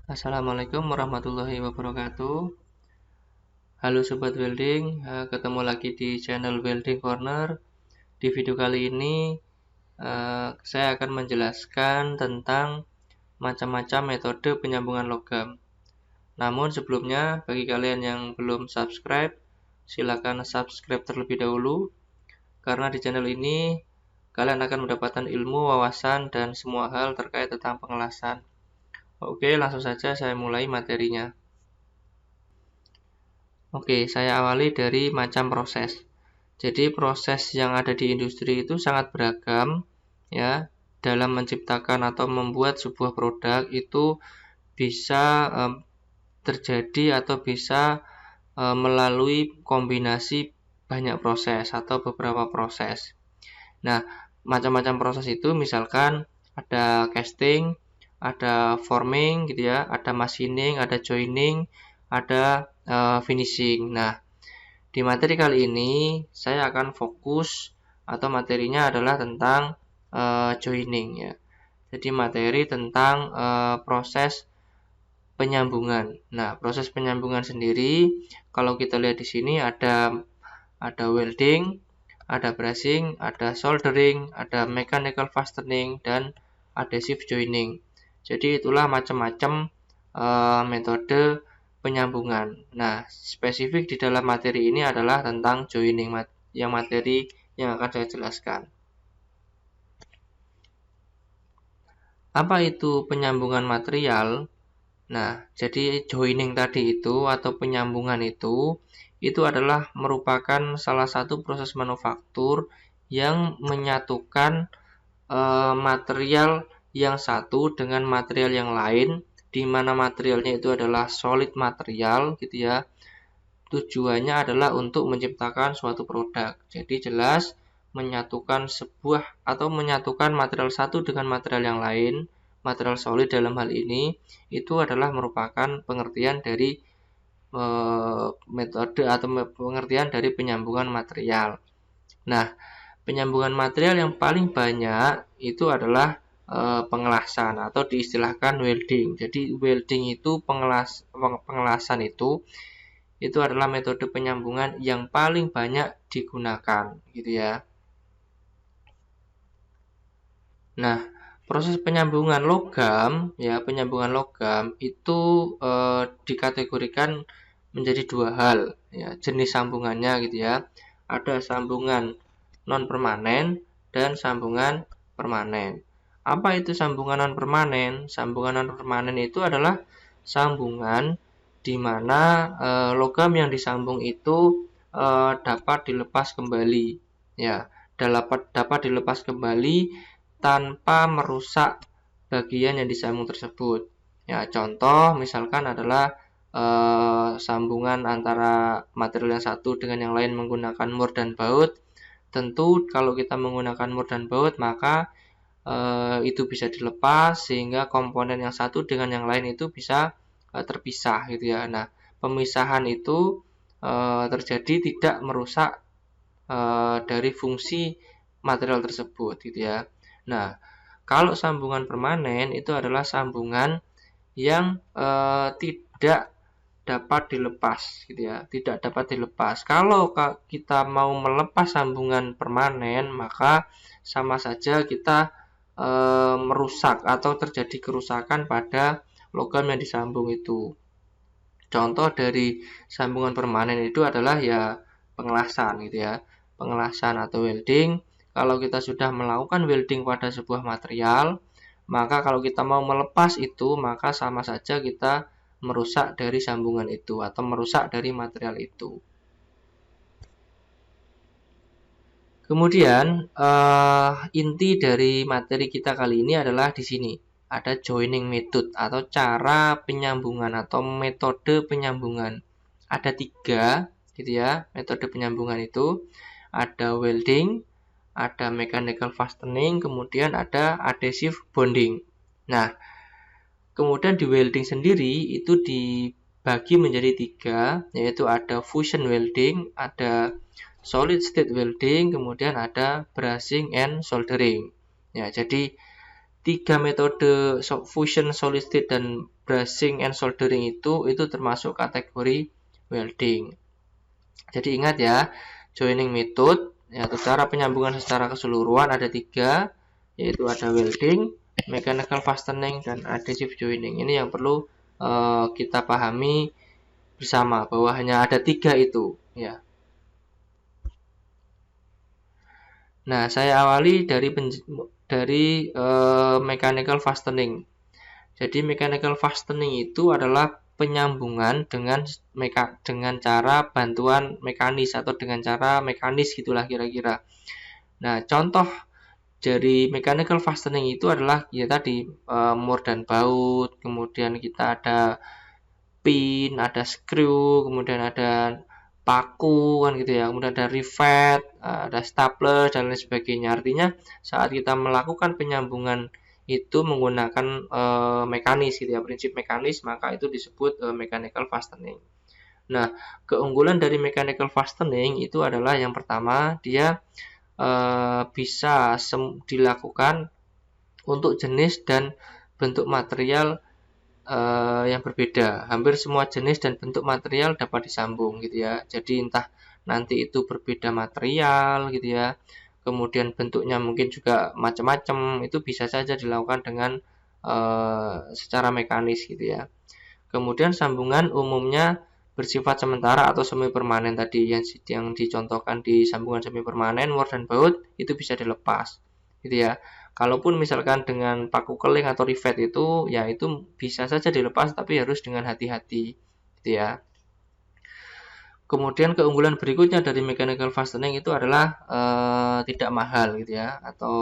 Assalamualaikum warahmatullahi wabarakatuh. Halo Sobat Welding, ketemu lagi di channel Welding Corner. Di video kali ini saya akan menjelaskan tentang macam-macam metode penyambungan logam. Namun sebelumnya, bagi kalian yang belum subscribe, silakan subscribe terlebih dahulu. Karena di channel ini kalian akan mendapatkan ilmu, wawasan, dan semua hal terkait tentang pengelasan. Oke, langsung saja saya mulai materinya. Oke, saya awali dari macam proses. Jadi proses yang ada di industri itu sangat beragam ya. Dalam menciptakan atau membuat sebuah produk itu bisa terjadi atau bisa melalui kombinasi banyak proses atau beberapa proses. Nah, macam-macam proses itu misalkan ada casting, ada forming gitu ya, ada machining, ada joining, ada finishing. Nah, di materi kali ini saya akan fokus atau materinya adalah tentang joining ya. Jadi materi tentang proses penyambungan. Nah, proses penyambungan sendiri kalau kita lihat di sini ada welding, ada bracing, ada soldering, ada mechanical fastening, dan adhesive joining. Jadi itulah macam-macam metode penyambungan. Nah, spesifik di dalam materi ini adalah tentang joining, yang materi yang akan saya jelaskan. Apa itu penyambungan material? Nah, jadi joining tadi itu atau penyambungan itu adalah merupakan salah satu proses manufaktur yang menyatukan material yang satu dengan material yang lain, di mana materialnya itu adalah solid material gitu ya. Tujuannya adalah untuk menciptakan suatu produk. Jadi jelas menyatukan sebuah atau menyatukan material satu dengan material yang lain, material solid dalam hal ini itu adalah merupakan pengertian dari metode atau pengertian dari penyambungan material. Nah, penyambungan material yang paling banyak itu adalah pengelasan atau diistilahkan welding. Jadi welding itu pengelasan itu adalah metode penyambungan yang paling banyak digunakan gitu ya. Nah, proses penyambungan logam ya, penyambungan logam itu dikategorikan menjadi dua hal ya, jenis sambungannya gitu ya. Ada sambungan non permanen dan sambungan permanen. Apa itu sambungan non permanen? Sambungan non permanen itu adalah sambungan di mana logam yang disambung itu dapat dilepas kembali ya, dapat dilepas kembali tanpa merusak bagian yang disambung tersebut. Ya, contoh misalkan adalah sambungan antara material yang satu dengan yang lain menggunakan mur dan baut. Tentu kalau kita menggunakan mur dan baut maka itu bisa dilepas sehingga komponen yang satu dengan yang lain itu bisa terpisah gitu ya. Nah, pemisahan itu terjadi tidak merusak dari fungsi material tersebut gitu ya. Nah, kalau sambungan permanen itu adalah sambungan yang tidak dapat dilepas gitu ya, tidak dapat dilepas. Kalau kita mau melepas sambungan permanen, maka sama saja kita merusak atau terjadi kerusakan pada logam yang disambung itu. Contoh dari sambungan permanen itu adalah ya pengelasan gitu ya. Pengelasan atau welding. Kalau kita sudah melakukan welding pada sebuah material, maka kalau kita mau melepas itu, maka sama saja kita merusak dari sambungan itu atau merusak dari material itu. Kemudian inti dari materi kita kali ini adalah di sini ada joining method atau cara penyambungan atau metode penyambungan. Ada 3 gitu ya metode penyambungan itu. Ada welding, ada mechanical fastening, kemudian ada adhesive bonding. Nah, kemudian di welding sendiri itu dibagi menjadi 3, yaitu ada fusion welding, ada solid state welding, kemudian ada bracing and soldering. Ya, jadi tiga metode fusion, solid state, dan brushing and soldering itu termasuk kategori welding. Jadi ingat ya, joining method atau cara penyambungan secara keseluruhan ada 3, yaitu ada welding, mechanical fastening, dan adhesive joining. Ini yang perlu kita pahami bersama, bahwa hanya ada 3 itu ya. Nah, saya awali dari mechanical fastening. Jadi mechanical fastening itu adalah penyambungan dengan cara bantuan mekanis atau dengan cara mekanis gitulah kira-kira. Nah, contoh dari mechanical fastening itu adalah ya tadi mur dan baut, kemudian kita ada pin, ada screw, kemudian ada paku kan gitu ya, kemudian ada rivet, ada stapler dan lain sebagainya. Artinya saat kita melakukan penyambungan itu menggunakan mekanis gitu ya, prinsip mekanis, maka itu disebut mechanical fastening. Nah, keunggulan dari mechanical fastening itu adalah yang pertama, dia bisa dilakukan untuk jenis dan bentuk material yang berbeda. Hampir semua jenis dan bentuk material dapat disambung gitu ya. Jadi entah nanti itu berbeda material gitu ya, kemudian bentuknya mungkin juga macam-macam, itu bisa saja dilakukan dengan secara mekanis gitu ya. Kemudian sambungan umumnya bersifat sementara atau semi permanen tadi yang dicontohkan di sambungan semi permanen, mur dan baut itu bisa dilepas gitu ya. Kalaupun misalkan dengan paku keling atau rivet itu ya itu bisa saja dilepas, tapi harus dengan hati-hati gitu ya. Kemudian keunggulan berikutnya dari mechanical fastening itu adalah tidak mahal gitu ya, atau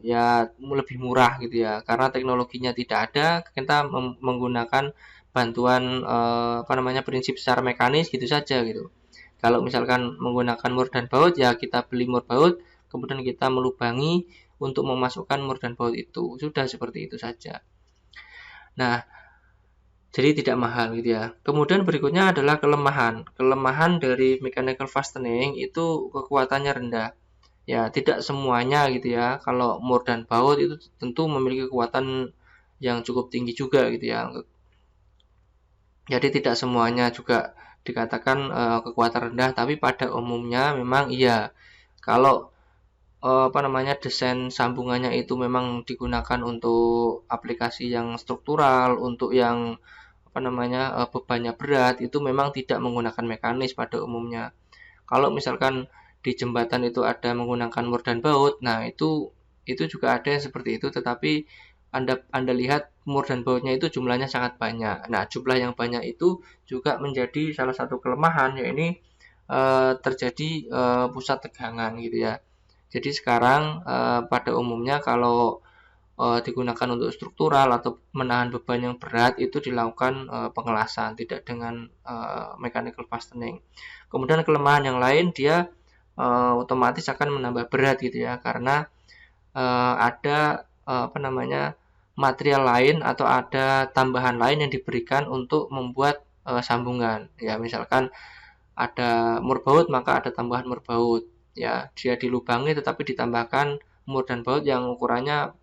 ya lebih murah gitu ya, karena teknologinya tidak ada, kita menggunakan bantuan prinsip secara mekanis gitu saja gitu. Kalau misalkan menggunakan mur dan baut ya kita beli mur baut, kemudian kita melubangi untuk memasukkan mur dan baut itu, sudah seperti itu saja. Nah, jadi tidak mahal gitu ya. Kemudian berikutnya adalah kelemahan. Kelemahan dari mechanical fastening itu kekuatannya rendah. Ya, tidak semuanya gitu ya. Kalau mur dan baut itu tentu memiliki kekuatan yang cukup tinggi juga gitu ya. Jadi tidak semuanya juga dikatakan kekuatan rendah, tapi pada umumnya memang iya. Kalau desain sambungannya itu memang digunakan untuk aplikasi yang struktural, untuk yang bebannya berat, itu memang tidak menggunakan mekanis pada umumnya. Kalau misalkan di jembatan itu ada menggunakan mur dan baut, nah itu juga ada yang seperti itu, tetapi Anda lihat mur dan bautnya itu jumlahnya sangat banyak. Nah, jumlah yang banyak itu juga menjadi salah satu kelemahan, yaitu terjadi pusat tegangan gitu ya. Jadi sekarang pada umumnya kalau digunakan untuk struktural atau menahan beban yang berat itu dilakukan pengelasan, tidak dengan mechanical fastening. Kemudian kelemahan yang lain, dia otomatis akan menambah berat gitu ya, karena ada material lain atau ada tambahan lain yang diberikan untuk membuat sambungan. Ya, misalkan ada mur baut, maka ada tambahan mur baut. Ya, dia dilubangi tetapi ditambahkan mur dan baut yang ukurannya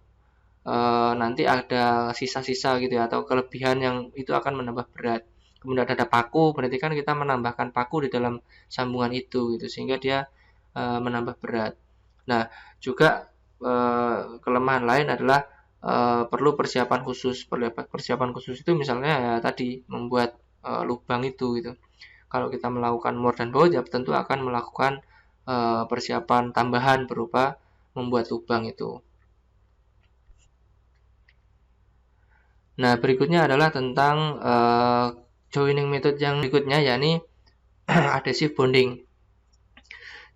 nanti ada sisa-sisa gitu ya, atau kelebihan yang itu akan menambah berat. Kemudian ada paku, berarti kan kita menambahkan paku di dalam sambungan itu gitu, sehingga dia menambah berat. Nah, juga kelemahan lain adalah perlu persiapan khusus. Persiapan khusus itu misalnya ya tadi membuat lubang itu gitu. Kalau kita melakukan mur dan baut ya tentu akan melakukan persiapan tambahan berupa membuat lubang itu. Nah, berikutnya adalah tentang joining method yang berikutnya, yakni adhesive bonding.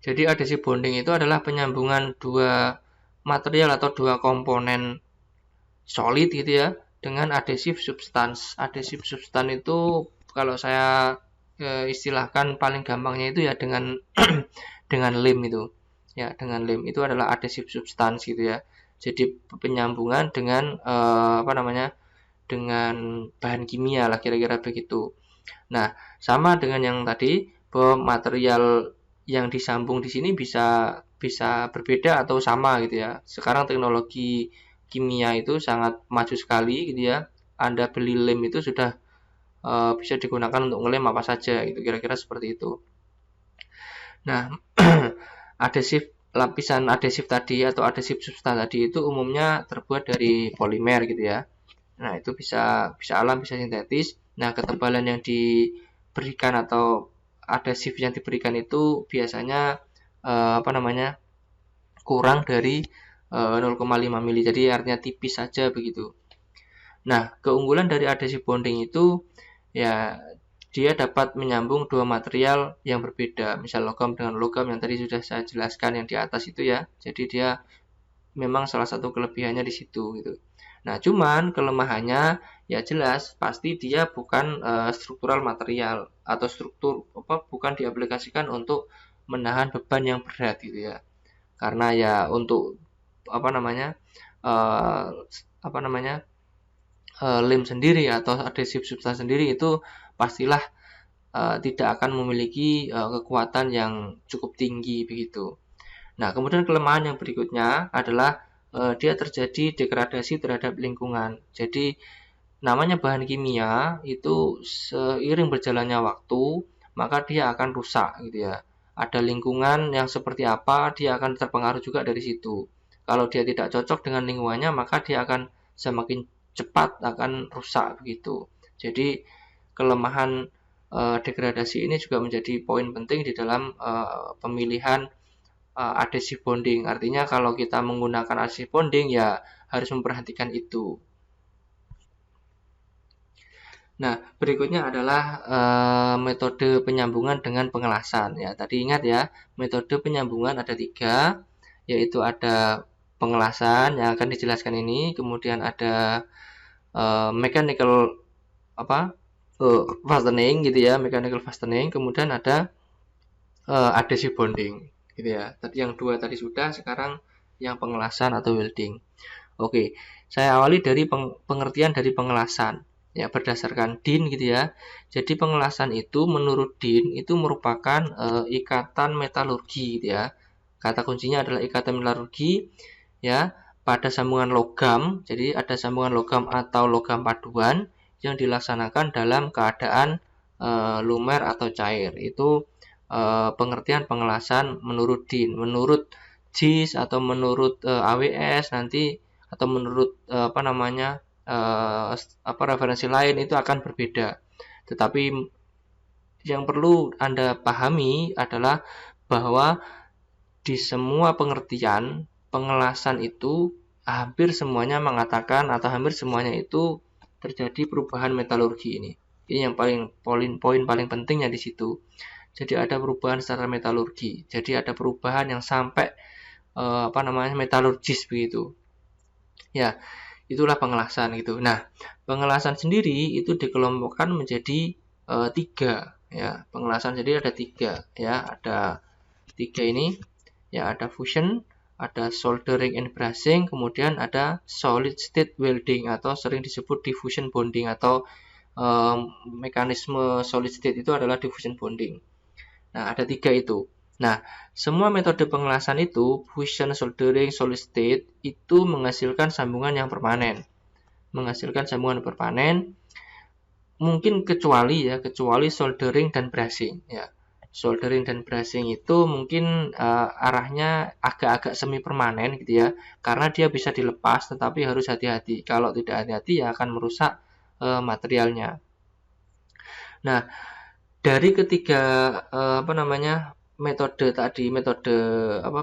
Jadi adhesive bonding itu adalah penyambungan dua material atau dua komponen solid gitu ya dengan adhesive substance. Adhesive substance itu kalau saya istilahkan paling gampangnya itu ya dengan dengan lem itu. Ya, dengan lem itu adalah adhesive substance gitu ya. Jadi penyambungan dengan dengan bahan kimia lah kira-kira begitu. Nah, sama dengan yang tadi, bahwa material yang disambung di sini bisa berbeda atau sama gitu ya. Sekarang teknologi kimia itu sangat maju sekali gitu ya. Anda beli lem itu sudah bisa digunakan untuk ngelem apa saja gitu, kira-kira seperti itu. Nah, adhesif lapisan adhesif tadi atau adhesif substan tadi itu umumnya terbuat dari polimer gitu ya. Nah, itu bisa alam, bisa sintetis. Nah, ketebalan yang diberikan atau adhesif yang diberikan itu biasanya kurang dari 0,5 mili. Jadi artinya tipis saja begitu. Nah, keunggulan dari adhesive bonding itu ya dia dapat menyambung dua material yang berbeda, misal logam dengan logam yang tadi sudah saya jelaskan yang di atas itu ya. Jadi dia memang salah satu kelebihannya di situ gitu. Nah, cuman kelemahannya ya jelas pasti dia bukan struktural material atau bukan diaplikasikan untuk menahan beban yang berat gitu ya. Karena ya untuk uh, lem sendiri atau adhesif substan sendiri itu pastilah tidak akan memiliki kekuatan yang cukup tinggi begitu. Nah, kemudian kelemahan yang berikutnya adalah dia terjadi degradasi terhadap lingkungan. Jadi namanya bahan kimia itu seiring berjalannya waktu maka dia akan rusak gitu ya. Ada lingkungan yang seperti apa, dia akan terpengaruh juga dari situ. Kalau dia tidak cocok dengan lingkungannya, maka dia akan semakin cepat akan rusak begitu. Jadi kelemahan degradasi ini juga menjadi poin penting di dalam pemilihan adhesive bonding. Artinya kalau kita menggunakan adhesive bonding ya harus memperhatikan itu. Nah, berikutnya adalah metode penyambungan dengan pengelasan. Ya, tadi ingat ya, metode penyambungan ada 3, yaitu ada pengelasan yang akan dijelaskan ini, kemudian ada mechanical fastening gitu ya, mechanical fastening, kemudian ada adhesive bonding gitu ya. Tadi yang 2 tadi sudah, sekarang yang pengelasan atau welding. Oke, saya awali dari pengertian dari pengelasan. Ya, berdasarkan DIN gitu ya. Jadi pengelasan itu menurut DIN itu merupakan ikatan metalurgi gitu ya. Kata kuncinya adalah ikatan metalurgi ya pada sambungan logam. Jadi ada sambungan logam atau logam paduan yang dilaksanakan dalam keadaan lumer atau cair. Itu pengertian pengelasan menurut DIN. Menurut JIS atau menurut AWS nanti atau menurut referensi lain itu akan berbeda. Tetapi yang perlu Anda pahami adalah bahwa di semua pengertian pengelasan itu hampir semuanya mengatakan atau hampir semuanya itu terjadi perubahan metalurgi ini. Ini yang poin paling pentingnya di situ. Jadi ada perubahan secara metalurgi. Jadi ada perubahan yang sampai metalurgis begitu. Ya, itulah pengelasan gitu. Nah, pengelasan sendiri itu dikelompokkan menjadi 3 ya. Pengelasan jadi ada 3 ya. Ada 3 ini ya, ada fusion, ada soldering and brazing, kemudian ada solid state welding atau sering disebut diffusion bonding atau mekanisme solid state itu adalah diffusion bonding. Nah, ada 3 itu. Nah, semua metode pengelasan itu, fusion, soldering, solid state, itu menghasilkan sambungan yang permanen. Menghasilkan sambungan permanen, mungkin kecuali soldering dan brazing. Ya. Soldering dan brazing itu mungkin arahnya agak-agak semi permanen gitu ya, karena dia bisa dilepas, tetapi harus hati-hati. Kalau tidak hati-hati ya akan merusak materialnya. Nah, dari ketiga metode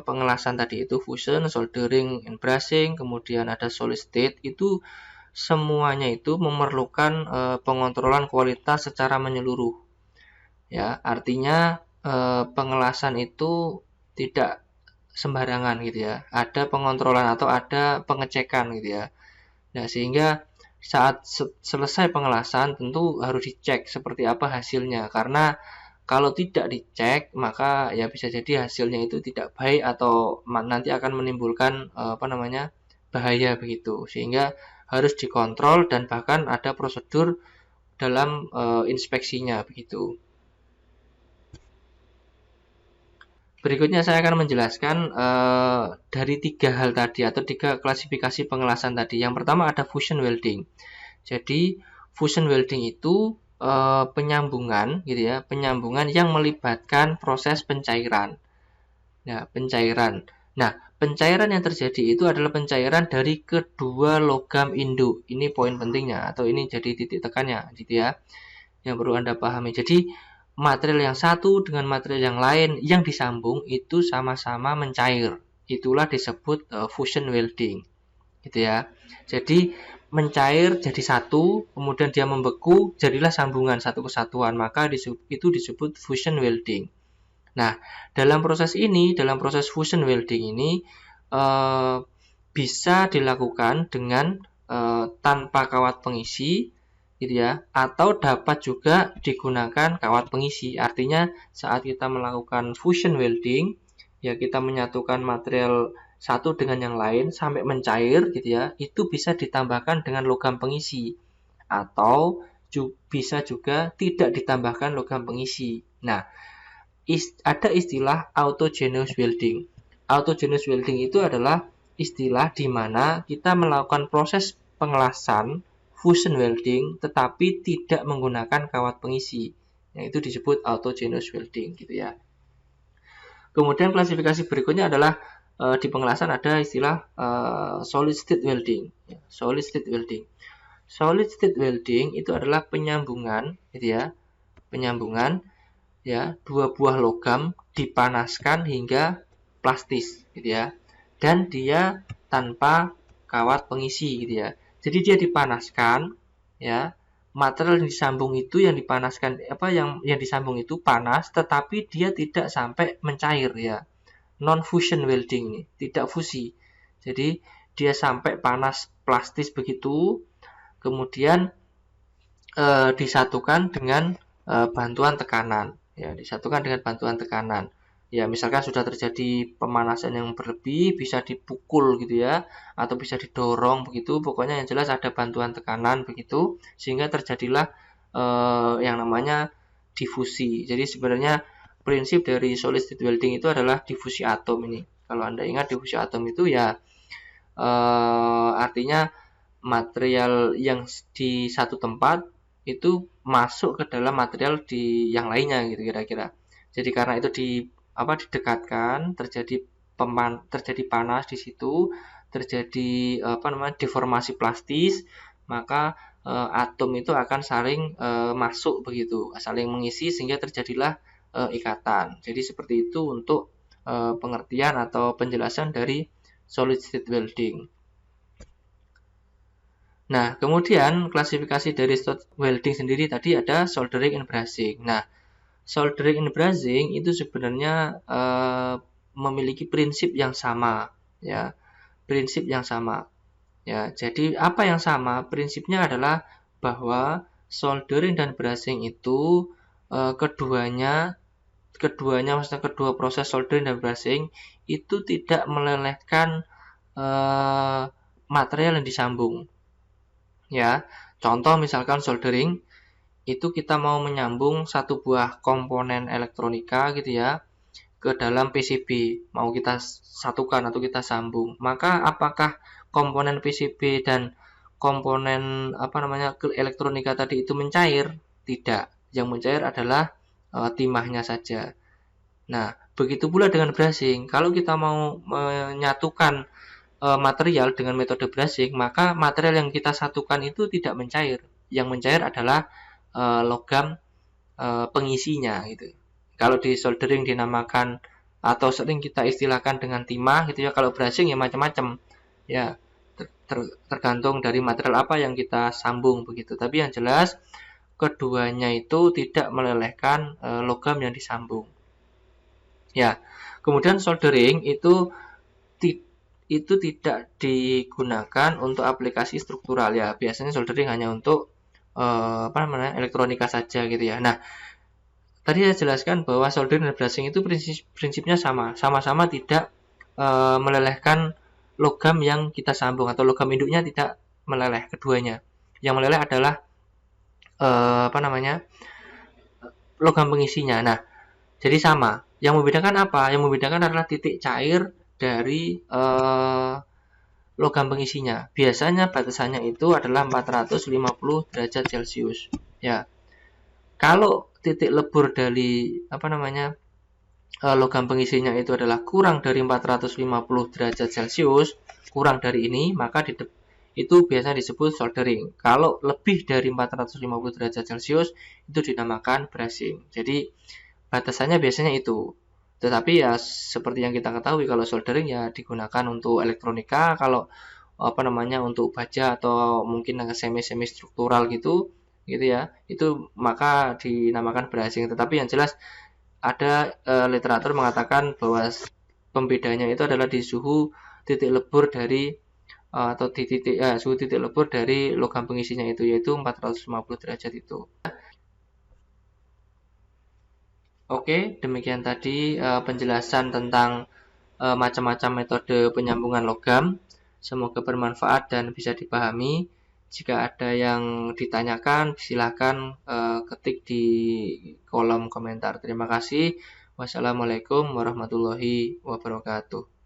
pengelasan tadi itu fusion, soldering, and brazing, kemudian ada solid state, itu semuanya itu memerlukan pengontrolan kualitas secara menyeluruh. Ya, artinya pengelasan itu tidak sembarangan gitu ya. Ada pengontrolan atau ada pengecekan gitu ya. Nah, sehingga saat selesai pengelasan tentu harus dicek seperti apa hasilnya, karena kalau tidak dicek maka ya bisa jadi hasilnya itu tidak baik atau nanti akan menimbulkan bahaya begitu, sehingga harus dikontrol dan bahkan ada prosedur dalam inspeksinya begitu. Berikutnya saya akan menjelaskan dari 3 hal tadi atau 3 klasifikasi pengelasan tadi. Yang pertama ada fusion welding. Jadi fusion welding itu penyambungan gitu ya, penyambungan yang melibatkan proses pencairan. Ya, pencairan. Nah, pencairan yang terjadi itu adalah pencairan dari kedua logam induk. Ini poin pentingnya atau ini jadi titik tekannya gitu ya. Yang perlu Anda pahami. Jadi material yang satu dengan material yang lain yang disambung itu sama-sama mencair. Itulah disebut fusion welding. Gitu ya. Jadi mencair jadi satu, kemudian dia membeku, jadilah sambungan satu kesatuan. Maka itu disebut fusion welding. Nah, dalam proses fusion welding ini bisa dilakukan dengan tanpa kawat pengisi gitu ya, atau dapat juga digunakan kawat pengisi. Artinya saat kita melakukan fusion welding ya, kita menyatukan material satu dengan yang lain sampai mencair gitu ya, itu bisa ditambahkan dengan logam pengisi atau bisa juga tidak ditambahkan logam pengisi. Nah, ada istilah autogenous welding. Autogenous welding itu adalah istilah di mana kita melakukan proses pengelasan fusion welding tetapi tidak menggunakan kawat pengisi. Yang itu disebut autogenous welding gitu ya. Kemudian klasifikasi berikutnya adalah di pengelasan ada istilah solid state welding. Solid state welding. Solid state welding itu adalah penyambungan gitu ya. Penyambungan ya, dua buah logam dipanaskan hingga plastis gitu ya. Dan dia tanpa kawat pengisi gitu ya. Jadi dia dipanaskan ya, material yang disambung itu yang dipanaskan yang disambung itu panas tetapi dia tidak sampai mencair ya. Non fusion welding ini, tidak fusi. Jadi dia sampai panas plastis begitu, kemudian disatukan dengan bantuan tekanan ya, disatukan dengan bantuan tekanan. Ya, misalkan sudah terjadi pemanasan yang berlebih, bisa dipukul gitu ya, atau bisa didorong begitu. Pokoknya yang jelas ada bantuan tekanan begitu, sehingga terjadilah yang namanya difusi. Jadi sebenarnya prinsip dari solid state welding itu adalah difusi atom ini. Kalau Anda ingat difusi atom itu ya artinya material yang di satu tempat itu masuk ke dalam material di yang lainnya gitu kira-kira. Jadi karena itu didekatkan, terjadi panas di situ, terjadi deformasi plastis, maka atom itu akan saling masuk begitu, saling mengisi sehingga terjadilah ikatan. Jadi seperti itu untuk pengertian atau penjelasan dari solid state welding. Nah, kemudian klasifikasi dari welding sendiri tadi ada soldering and brazing. Nah, soldering and brazing itu sebenarnya memiliki prinsip yang sama ya, prinsip yang sama ya. Jadi apa yang sama? Prinsipnya adalah bahwa soldering dan brazing itu keduanya maksudnya kedua proses soldering dan brazing itu tidak melelehkan material yang disambung ya. Contoh misalkan soldering itu kita mau menyambung satu buah komponen elektronika gitu ya ke dalam PCB, mau kita satukan atau kita sambung. Maka apakah komponen PCB dan komponen elektronika tadi itu mencair? Tidak. Yang mencair adalah timahnya saja. Nah, begitu pula dengan brazing. Kalau kita mau menyatukan material dengan metode brazing, maka material yang kita satukan itu tidak mencair. Yang mencair adalah logam pengisinya gitu. Kalau di soldering dinamakan atau sering kita istilahkan dengan timah gitu ya. Kalau brazing ya macam-macam ya, tergantung dari material apa yang kita sambung begitu. Tapi yang jelas keduanya itu tidak melelehkan logam yang disambung ya. Kemudian soldering itu tidak digunakan untuk aplikasi struktural ya. Biasanya soldering hanya untuk elektronika saja gitu ya. Nah, tadi saya jelaskan bahwa soldering dan brazing itu prinsipnya sama-sama tidak melelehkan logam yang kita sambung atau logam induknya tidak meleleh keduanya. Yang meleleh adalah logam pengisinya. Nah, jadi sama Yang membedakan apa? Yang membedakan adalah titik cair dari logam pengisinya. Biasanya batasannya itu adalah 450 derajat Celcius. Ya, kalau titik lebur dari logam pengisinya itu adalah kurang dari 450 derajat Celcius, kurang dari ini, maka itu biasanya disebut soldering. Kalau lebih dari 450 derajat Celcius, itu dinamakan brushing. Jadi, batasannya biasanya itu. Tetapi ya seperti yang kita ketahui, kalau soldering ya digunakan untuk elektronika, kalau untuk baja atau mungkin semi struktural gitu ya, itu maka dinamakan brushing. Tetapi yang jelas ada literatur mengatakan bahwa pembedanya itu adalah di suhu titik lebur dari atau di suhu titik lebur dari logam pengisinya itu, yaitu 450 derajat itu. Oke, demikian tadi penjelasan tentang macam-macam metode penyambungan logam. Semoga bermanfaat dan bisa dipahami. Jika ada yang ditanyakan, silahkan ketik di kolom komentar. Terima kasih. Wassalamualaikum warahmatullahi wabarakatuh.